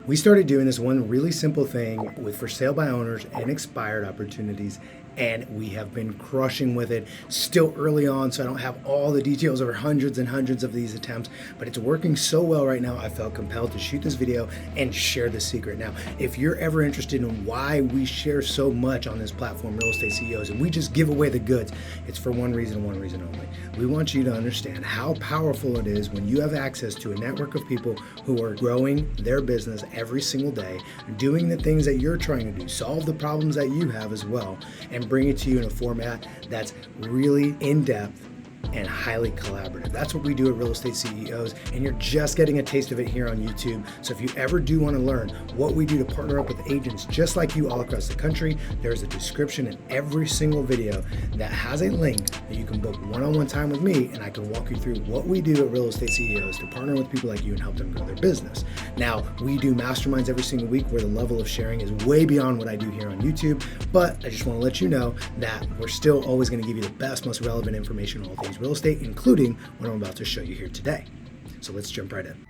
We started doing this one really simple thing with for sale by owners and expired opportunities, and we have been crushing with it. Still early on, so I don't have all the details over hundreds and hundreds of these attempts, but it's working so well right now, I felt compelled to shoot this video and share the secret. Now, if you're ever interested in why we share so much on this platform, Real Estate CEOs, and we just give away the goods, it's for one reason and one reason only. We want you to understand how powerful it is when you have access to a network of people who are growing their business every single day, doing the things that you're trying to do, solve the problems that you have as well, and bring it to you in a format that's really in-depth and highly collaborative. That's what we do at Real Estate CEOs, and you're just getting a taste of it here on YouTube. So if you ever do want to learn what we do to partner up with agents just like you all across the country, there's a description in every single video that has a link that you can book one-on-one time with me, and I can walk you through what we do at Real Estate CEOs to partner with people like you and help them grow their business. Now, we do masterminds every single week where the level of sharing is way beyond what I do here on YouTube, but I just want to let you know that we're still always going to give you the best, most relevant information on all things real estate, including what I'm about to show you here today. So let's jump right in.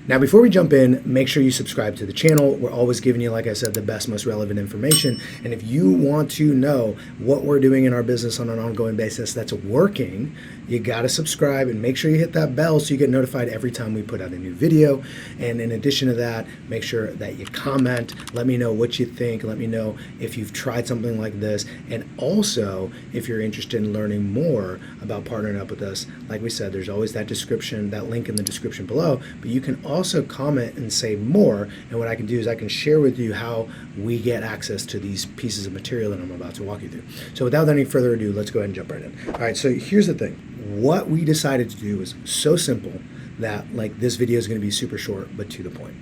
Now, before we jump in, make sure you subscribe to the channel. We're always giving you, like I said, the best, most relevant information. And if you want to know what we're doing in our business on an ongoing basis that's working, you got to subscribe and make sure you hit that bell so you get notified every time we put out a new video. And in addition to that, make sure that you comment. Let me know what you think. Let me know if you've tried something like this. And also, if you're interested in learning more about partnering up with us, like we said, there's always that description, that link in the description below, but you can also comment and say more, and what I can do is I can share with you how we get access to these pieces of material that I'm about to walk you through. So without any further ado, let's go ahead and jump right in. All right, so here's the thing. What we decided to do is so simple that like this video is going to be super short but to the point.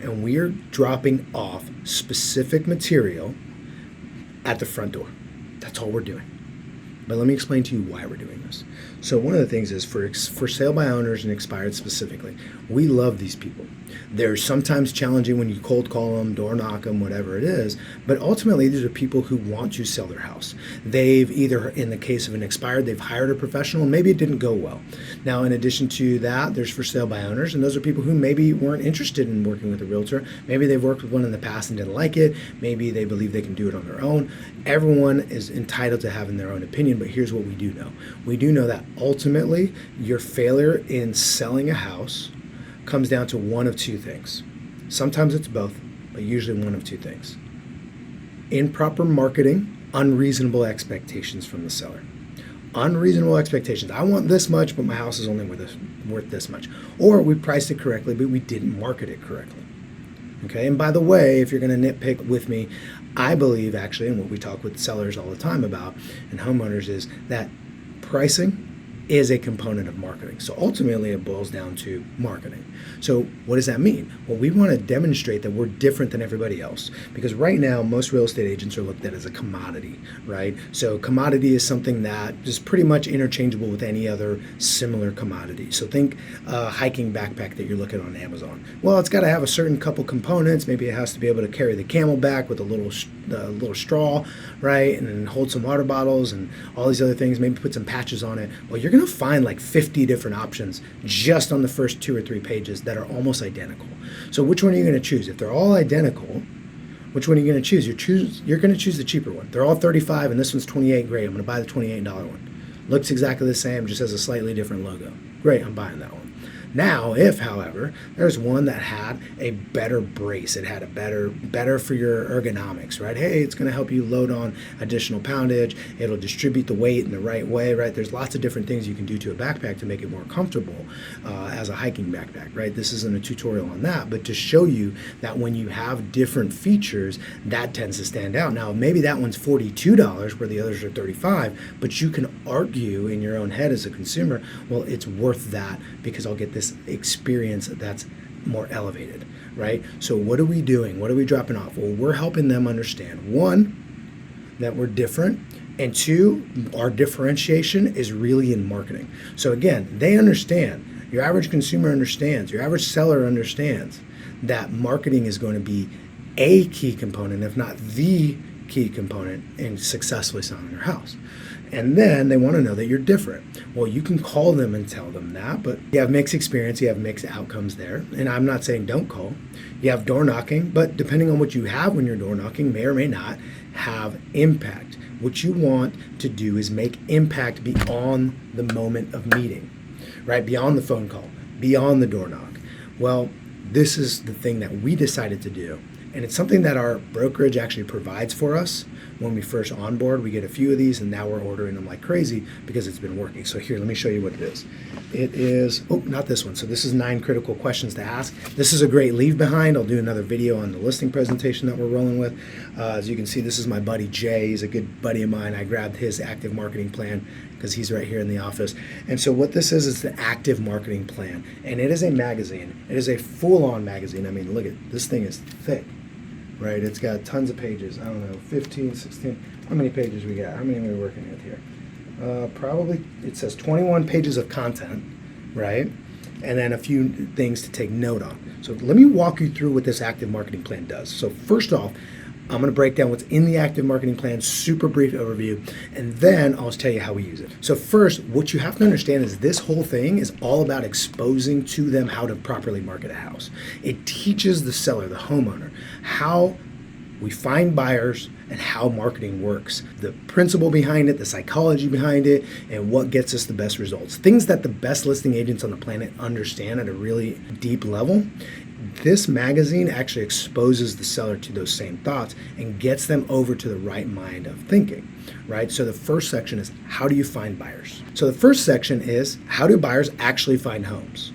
And we are dropping off specific material at the front door. That's all we're doing. But let me explain to you why we're doing this. So one of the things is for sale by owners and expired specifically, we love these people. They're sometimes challenging when you cold call them, door knock them, whatever it is, but ultimately these are people who want to sell their house. They've either, in the case of an expired, they've hired a professional and maybe it didn't go well. Now, in addition to that, there's for sale by owners, and those are people who maybe weren't interested in working with a realtor. Maybe they've worked with one in the past and didn't like it. Maybe they believe they can do it on their own. Everyone is entitled to having their own opinion, but here's what we do know. We do know that ultimately your failure in selling a house comes down to one of two things. Sometimes it's both, but usually one of two things. Improper marketing, unreasonable expectations from the seller. Unreasonable expectations. I want this much, but my house is only worth this much. Or we priced it correctly, but we didn't market it correctly. Okay, and by the way, if you're going to nitpick with me, I believe actually, and what we talk with sellers all the time about and homeowners is that pricing is a component of marketing. So ultimately it boils down to marketing. So what does that mean? Well, we want to demonstrate that we're different than everybody else, because right now most real estate agents are looked at as a commodity, right? So commodity is something that is pretty much interchangeable with any other similar commodity. So think hiking backpack that you're looking on Amazon. Well, it's got to have a certain couple components. Maybe it has to be able to carry the camelback with a little straw, right? And then hold some water bottles and all these other things, maybe put some patches on it. Well, you're going to find like 50 different options just on the first 2 or 3 pages that are almost identical. So which one are you going to choose? If they're all identical, which one are you going to choose? You're going to choose the cheaper one. They're all 35 and this one's 28. Great, I'm going to buy the $28 one. Looks exactly the same, just has a slightly different logo. Great, I'm buying that one. Now, if, however, there's one that had a better brace, it had a better for your ergonomics, right? Hey, it's going to help you load on additional poundage. It'll distribute the weight in the right way, right? There's lots of different things you can do to a backpack to make it more comfortable as a hiking backpack, right? This isn't a tutorial on that, but to show you that when you have different features, that tends to stand out. Now, maybe that one's $42 where the others are $35, but you can argue in your own head as a consumer, well, it's worth that because I'll get this experience that's more elevated, right? So what are we doing? What are we dropping off? Well, we're helping them understand, one, that we're different, and two, our differentiation is really in marketing. So again, they understand, your average consumer understands, your average seller understands that marketing is going to be a key component, if not the key component in successfully selling your house. And then they want to know that you're different. Well, you can call them and tell them that, but you have mixed experience, you have mixed outcomes there. And I'm not saying don't call. You have door knocking, but depending on what you have when you're door knocking may or may not have impact. What you want to do is make impact beyond the moment of meeting, right? Beyond the phone call, beyond the door knock. Well, this is the thing that we decided to do. And it's something that our brokerage actually provides for us. When we first onboard, we get a few of these, and now we're ordering them like crazy because it's been working. So here, let me show you what it is. It is, oh, not this one. So this is 9 critical questions to ask. This is a great leave behind. I'll do another video on the listing presentation that we're rolling with. As you can see, this is my buddy Jay. He's a good buddy of mine. I grabbed his active marketing plan because he's right here in the office. And so what this is the active marketing plan. And it is a magazine. It is a full-on magazine. I mean, look at this thing is thick. Right, it's got tons of pages. I don't know, 15, 16. How many pages we got? How many are we working with here? Probably, it says 21 pages of content, right? And then a few things to take note on. So let me walk you through what this active marketing plan does. So first off, I'm going to break down what's in the active marketing plan, super brief overview, and then I'll tell you how we use it. So first, what you have to understand is this whole thing is all about exposing to them how to properly market a house. It teaches the seller, the homeowner, how we find buyers and how marketing works, the principle behind it, the psychology behind it, and what gets us the best results. Things that the best listing agents on the planet understand at a really deep level. This magazine actually exposes the seller to those same thoughts and gets them over to the right mind of thinking, right? So the first section is, how do you find buyers? So the first section is, how do buyers actually find homes?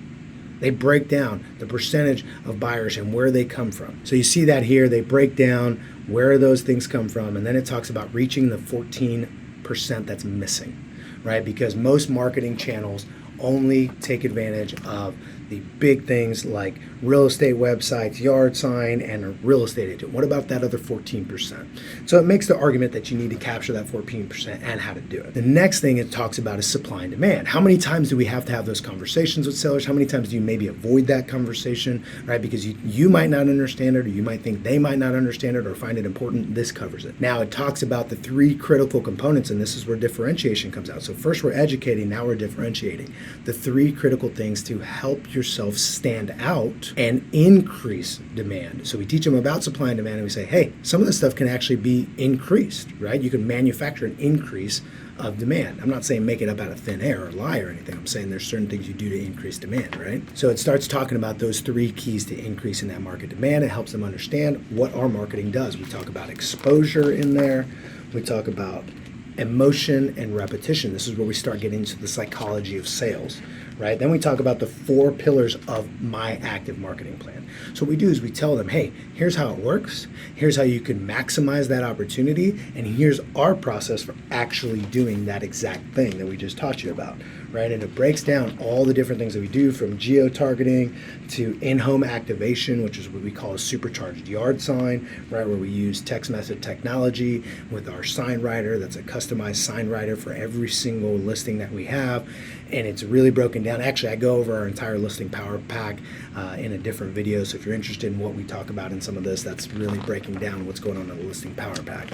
They break down the percentage of buyers and where they come from. So you see that here, they break down where those things come from, and then it talks about reaching the 14% that's missing, right? Because most marketing channels only take advantage of the big things like real estate websites, yard sign, and a real estate agent. What about that other 14%? So it makes the argument that you need to capture that 14% and how to do it. The next thing it talks about is supply and demand. How many times do we have to have those conversations with sellers? How many times do you maybe avoid that conversation, right? Because you might not understand it, or you might think they might not understand it or find it important. This covers it. Now it talks about the 3 critical components, and this is where differentiation comes out. So first we're educating, now we're differentiating. The 3 critical things to help yourself stand out and increase demand. So we teach them about supply and demand, and we say, hey, some of this stuff can actually be increased, right? You can manufacture an increase of demand. I'm not saying make it up out of thin air or lie or anything. I'm saying there's certain things you do to increase demand, right? So it starts talking about those 3 keys to increasing that market demand. It helps them understand what our marketing does. We talk about exposure in there. We talk about emotion and repetition. This is where we start getting into the psychology of sales, right? Then we talk about the 4 pillars of my active marketing plan. So what we do is we tell them, hey, here's how it works. Here's how you can maximize that opportunity. And here's our process for actually doing that exact thing that we just taught you about, right? And it breaks down all the different things that we do, from geo-targeting to in-home activation, which is what we call a supercharged yard sign, right? Where we use text message technology with our sign writer. That's a customized sign writer for every single listing that we have. And it's really broken down. Actually, I go over our entire listing power pack in a different video. So if you're interested in what we talk about in some of this, that's really breaking down what's going on in the listing power pack.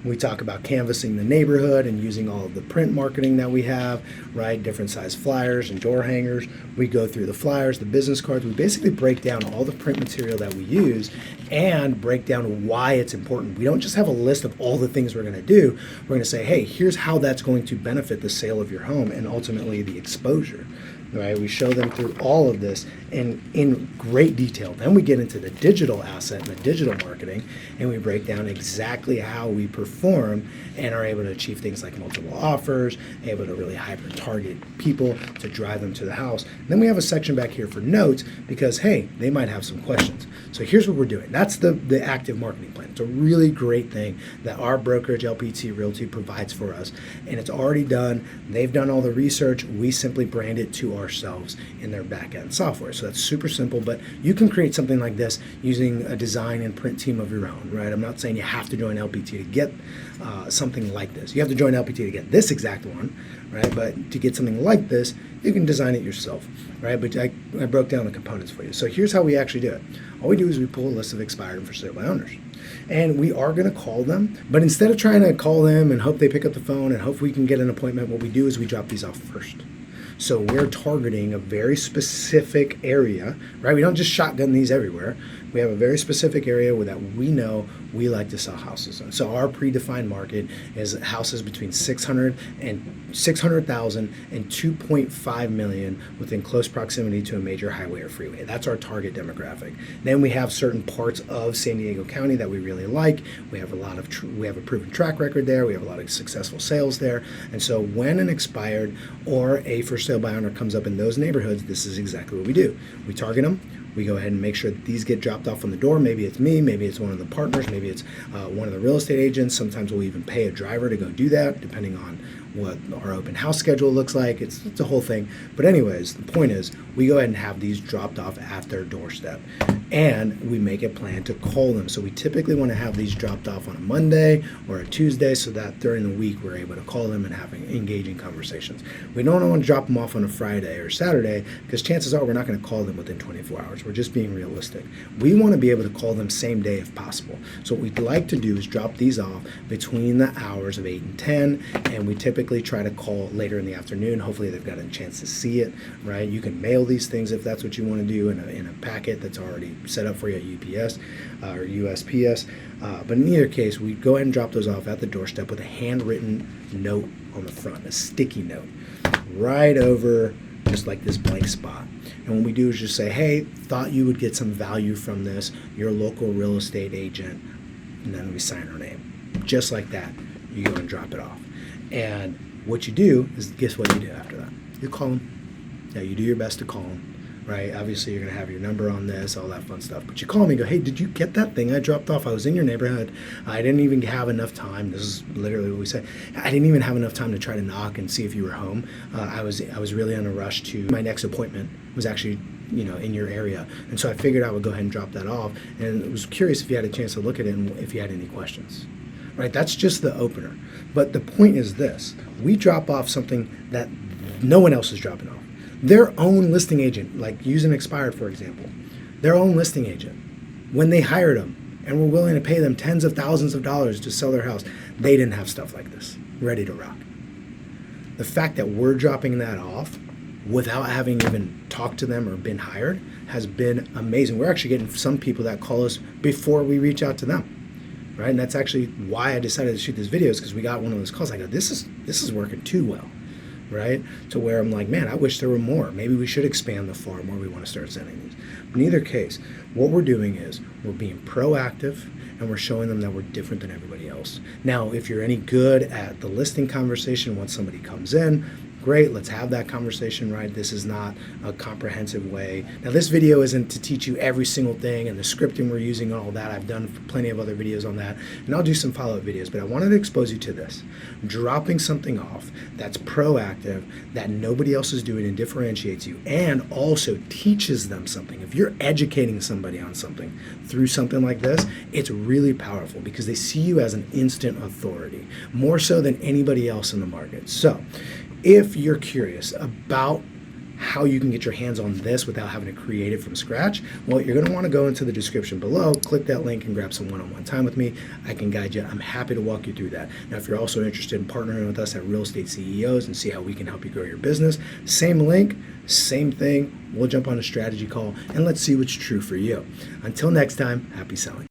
We talk about canvassing the neighborhood and using all of the print marketing that we have, right? Different size flyers and door hangers. We go through the flyers, the business cards. We basically break down all the print material that we use and break down why it's important. We don't just have a list of all the things we're going to do. We're going to say, hey, here's how that's going to benefit the sale of your home and ultimately the exposure. Right? We show them through all of this in great detail. Then we get into the digital asset and the digital marketing, and we break down exactly how we perform and are able to achieve things like multiple offers, able to really hyper target people to drive them to the house. And then we have a section back here for notes because, hey, they might have some questions. So here's what we're doing. That's the active marketing plan. It's a really great thing that our brokerage, LPT Realty, provides for us. And it's already done. They've done all the research. We simply brand it to ourselves in their back-end software. So that's super simple, but you can create something like this using a design and print team of your own, right? I'm not saying you have to join LPT to get something like this. You have to join LPT to get this exact one, right? But to get something like this, you can design it yourself, right? But I broke down the components for you. So here's how we actually do it. All we do is we pull a list of expired and for sale by owners. And we are going to call them, but instead of trying to call them and hope they pick up the phone and hope we can get an appointment, what we do is we drop these off first. So we're targeting a very specific area, right? We don't just shotgun these everywhere. We have a very specific area that we know we like to sell houses in. So our predefined market is houses between 600,000 and 2.5 million within close proximity to a major highway or freeway. That's our target demographic. Then we have certain parts of San Diego County that we really like. We have we have a proven track record there. We have a lot of successful sales there. And so when an expired or a for sale by owner comes up in those neighborhoods, this is exactly what we do. We target them. We go ahead and make sure that these get dropped off on the door. Maybe it's me, maybe it's one of the partners, maybe it's one of the real estate agents. Sometimes we'll even pay a driver to go do that, depending on what our open house schedule looks like. It's a whole thing. But anyways, the point is we go ahead and have these dropped off at their doorstep. And we make a plan to call them. So we typically want to have these dropped off on a Monday or a Tuesday so that during the week we're able to call them and have engaging conversations. We don't want to drop them off on a Friday or Saturday because chances are we're not going to call them within 24 hours. We're just being realistic. We want to be able to call them same day if possible. So what we'd like to do is drop these off between the hours of 8 and 10, and we typically try to call later in the afternoon. Hopefully they've got a chance to see it, right? You can mail these things if that's what you want to do in a packet that's already set up for you at UPS or USPS. But in either case, we go ahead and drop those off at the doorstep with a handwritten note on the front, a sticky note, right over just like this blank spot. And what we do is just say, hey, thought you would get some value from this, your local real estate agent, and then we sign our name. Just like that, you go and drop it off. And what you do is, guess what you do after that? You call them. Yeah, you do your best to call them. Right? Obviously, you're going to have your number on this, all that fun stuff. But you call me and go, hey, did you get that thing I dropped off? I was in your neighborhood. I didn't even have enough time. This is literally what we say. I didn't even have enough time to try to knock and see if you were home. I was really in a rush to my next appointment was actually in your area. And so I figured I would go ahead and drop that off. And I was curious if you had a chance to look at it and if you had any questions. Right? That's just the opener. But the point is this. We drop off something that no one else is dropping off. Their own listing agent, like using expired, for example, their own listing agent, when they hired them and were willing to pay them tens of thousands of dollars to sell their house, they didn't have stuff like this ready to rock. The fact that we're dropping that off without having even talked to them or been hired has been amazing. We're actually getting some people that call us before we reach out to them. Right? And that's actually why I decided to shoot this video, is because we got one of those calls. I go, this is working too well. Right? To where I'm like, man, I wish there were more. Maybe we should expand the farm where we want to start sending these. But in either case, what we're doing is we're being proactive and we're showing them that we're different than everybody else. Now, if you're any good at the listing conversation once somebody comes in, great, let's have that conversation, right? This is not a comprehensive way. Now, this video isn't to teach you every single thing and the scripting we're using and all that. I've done plenty of other videos on that, and I'll do some follow-up videos, but I wanted to expose you to this. Dropping something off that's proactive, that nobody else is doing, and differentiates you, and also teaches them something. If you're educating somebody on something through something like this, it's really powerful because they see you as an instant authority, more so than anybody else in the market. So, if you're curious about how you can get your hands on this without having to create it from scratch, well, you're going to want to go into the description below, click that link, and grab some one-on-one time with me. I can guide you. I'm happy to walk you through that. Now, if you're also interested in partnering with us at Real Estate CEOs and see how we can help you grow your business, same link, same thing. We'll jump on a strategy call, and let's see what's true for you. Until next time, happy selling.